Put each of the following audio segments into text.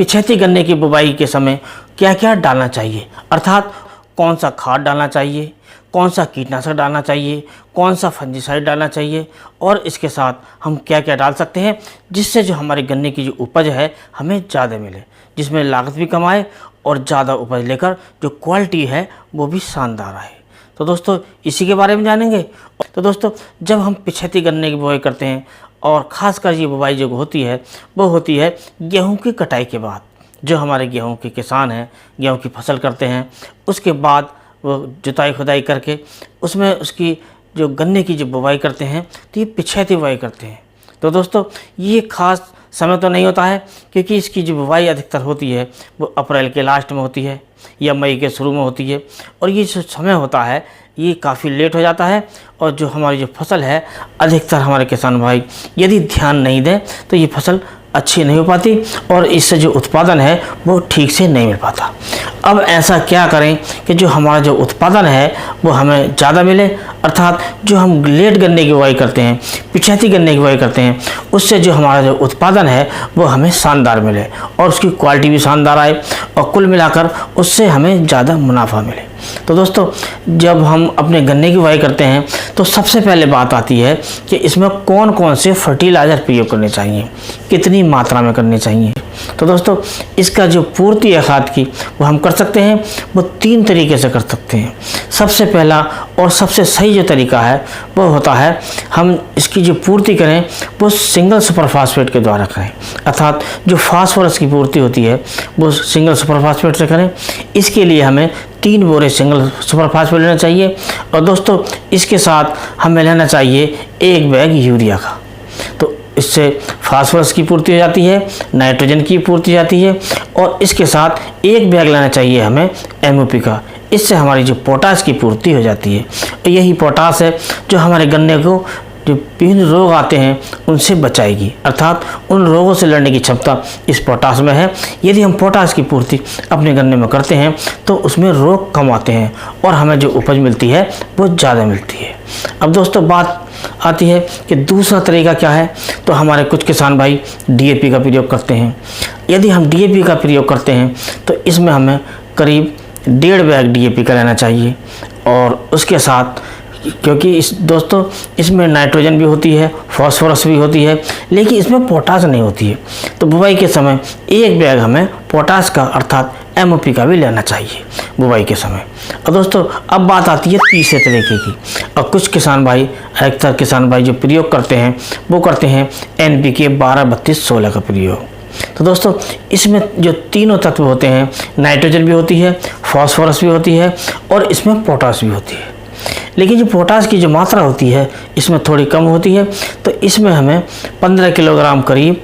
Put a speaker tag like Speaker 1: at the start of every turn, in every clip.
Speaker 1: पिछैती गन्ने की बुवाई के समय क्या क्या डालना चाहिए, अर्थात कौन सा खाद डालना चाहिए, कौन सा कीटनाशक डालना चाहिए, कौन सा फंजीसाइड डालना चाहिए और इसके साथ हम क्या क्या डाल सकते हैं जिससे जो हमारे गन्ने की जो उपज है हमें ज़्यादा मिले, जिसमें लागत भी कम आए और ज़्यादा उपज लेकर जो क्वालिटी है वो भी शानदार आए। तो दोस्तों इसी के बारे में जानेंगे। तो दोस्तों जब हम पिछैती गन्ने की बुवाई करते हैं और ख़ासकर ये बुवाई जो होती है वो होती है गेहूं की कटाई के बाद। जो हमारे गेहूं के किसान हैं, गेहूं की फसल करते हैं, उसके बाद वो जुताई खुदाई करके उसमें उसकी जो गन्ने की जो बुवाई करते हैं तो ये पिछैती बुवाई करते हैं। तो दोस्तों ये ख़ास समय तो नहीं होता है क्योंकि इसकी जो बुवाई अधिकतर होती है वो अप्रैल के लास्ट में होती है या मई के शुरू में होती है और ये जो समय होता है ये काफ़ी लेट हो जाता है और जो हमारी जो फसल है अधिकतर हमारे किसान भाई यदि ध्यान नहीं दें तो ये फसल अच्छी नहीं हो पाती और इससे जो उत्पादन है वो ठीक से नहीं मिल पाता। अब ऐसा क्या करें कि जो हमारा जो उत्पादन है वो हमें ज़्यादा मिले, अर्थात जो हम लेट गन्ने की बुवाई करते हैं, पिछैती गन्ने की बुवाई करते हैं, उससे जो हमारा जो उत्पादन है वो हमें शानदार मिले और उसकी क्वालिटी भी शानदार आए और कुल मिलाकर उससे हमें ज़्यादा मुनाफा मिले। तो दोस्तों जब हम अपने गन्ने की बुवाई करते हैं तो सबसे पहले बात आती है कि इसमें कौन कौन से फर्टिलाइज़र प्रयोग करने चाहिए, कितनी मात्रा में करने चाहिए। तो दोस्तों इसका जो पूर्ति है खाद की वो हम कर सकते हैं, वो 3 तरीके से कर सकते हैं। सबसे पहला और सबसे सही जो तरीका है वो होता है हम इसकी जो पूर्ति करें वो सिंगल सुपर फास्फेट के द्वारा करें, अर्थात जो फास्फोरस की पूर्ति होती है वो सिंगल सुपर फास्फेट से करें। इसके लिए हमें 3 बोरे सिंगल सुपर फास्फेट लेना चाहिए और दोस्तों इसके साथ हमें लेना चाहिए 1 बैग यूरिया का। तो इससे फास्फोरस की पूर्ति हो जाती है, नाइट्रोजन की पूर्ति हो जाती है और इसके साथ 1 बैग लेना चाहिए हमें MOP का। इससे हमारी जो पोटास की पूर्ति हो जाती है और यही पोटास है जो हमारे गन्ने को जो विभिन्न रोग आते हैं उनसे बचाएगी, अर्थात उन रोगों से लड़ने की क्षमता इस पोटास में है। यदि हम पोटास की पूर्ति अपने गन्ने में करते हैं तो उसमें रोग कम आते हैं और हमें जो उपज मिलती है वो ज़्यादा मिलती है। अब दोस्तों बात आती है कि दूसरा तरीका क्या है, तो हमारे कुछ किसान भाई DAP का प्रयोग करते हैं। यदि हम DAP का प्रयोग करते हैं तो इसमें हमें करीब 1.5 बैग DAP का लेना चाहिए और उसके साथ क्योंकि दोस्तों इसमें नाइट्रोजन भी होती है, फास्फोरस भी होती है, लेकिन इसमें पोटास नहीं होती है। तो बुवाई के समय 1 बैग हमें पोटास का अर्थात MOP का भी लेना चाहिए बुवाई के समय। और दोस्तों अब बात आती है तीसरे तरीके की। और कुछ किसान भाई, अधिकतर किसान भाई जो प्रयोग करते हैं वो करते हैं NPK 12-32-16 का प्रयोग। तो दोस्तों इसमें जो तीनों तत्व होते हैं, नाइट्रोजन भी होती है, फास्फोरस भी होती है और इसमें पोटास भी होती है, लेकिन जो पोटास की जो मात्रा होती है इसमें थोड़ी कम होती है। तो इसमें हमें 15 किलोग्राम करीब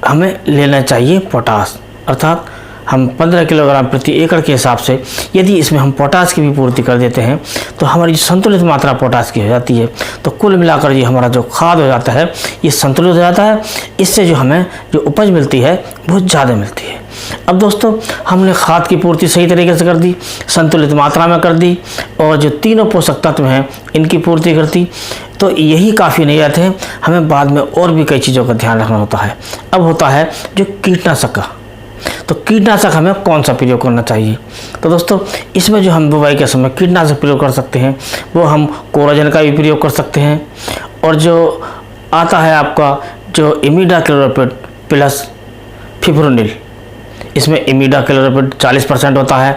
Speaker 1: हमें लेना चाहिए पोटास, अर्थात हम 15 किलोग्राम प्रति एकड़ के हिसाब से यदि इसमें हम पोटास की भी पूर्ति कर देते हैं तो हमारी जो संतुलित मात्रा पोटास की हो जाती है। तो कुल मिलाकर ये हमारा जो खाद हो जाता है ये संतुलित हो जाता है, इससे जो हमें जो उपज मिलती है बहुत ज़्यादा मिलती है। अब दोस्तों हमने खाद की पूर्ति सही तरीके से कर दी, संतुलित मात्रा में कर दी और जो तीनों पोषक तत्व हैं इनकी पूर्ति कर दी, तो यही काफ़ी नहीं रहते हैं, हमें बाद में और भी कई चीज़ों का ध्यान रखना होता है। अब होता है जो कीटनाशक का, तो कीटनाशक हमें कौन सा प्रयोग करना चाहिए। तो दोस्तों इसमें जो हम बुवाई के समय कीटनाशक प्रयोग कर सकते हैं वो हम कोराजन का भी प्रयोग कर सकते हैं और जो आता है आपका जो इमिडाक्लोप्रिड प्लस फिप्रोनिल, इसमें इमिडाक्लोप्रिड 40% होता है,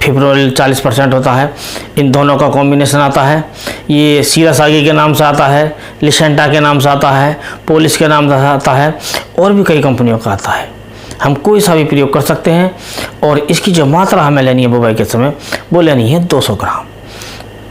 Speaker 1: फिप्रोनिल 40% होता है। इन दोनों का कॉम्बिनेशन आता है। ये सीरासागी के नाम से आता है, लिसेंटा के नाम से आता है, पोलिस के नाम से आता है और भी कई कंपनियों का आता है। हम कोई सा भी प्रयोग कर सकते हैं और इसकी जो मात्रा हमें लेनी है बुवाई के समय वो लेनी है 200 ग्राम।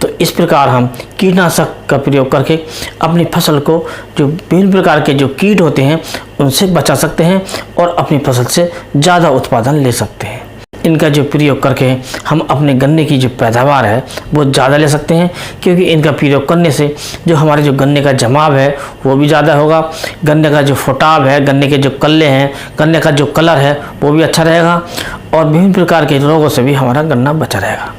Speaker 1: तो इस प्रकार हम कीटनाशक का प्रयोग करके अपनी फसल को जो विभिन्न प्रकार के जो कीट होते हैं उनसे बचा सकते हैं और अपनी फसल से ज़्यादा उत्पादन ले सकते हैं। इनका जो प्रयोग करके हम अपने गन्ने की जो पैदावार है वो ज़्यादा ले सकते हैं, क्योंकि इनका प्रयोग करने से जो हमारे जो गन्ने का जमाव है वो भी ज़्यादा होगा, गन्ने का जो फुटाव है, गन्ने के जो कल्ले हैं, गन्ने का जो कलर है वो भी अच्छा रहेगा और विभिन्न प्रकार के रोगों से भी हमारा गन्ना बचा रहेगा।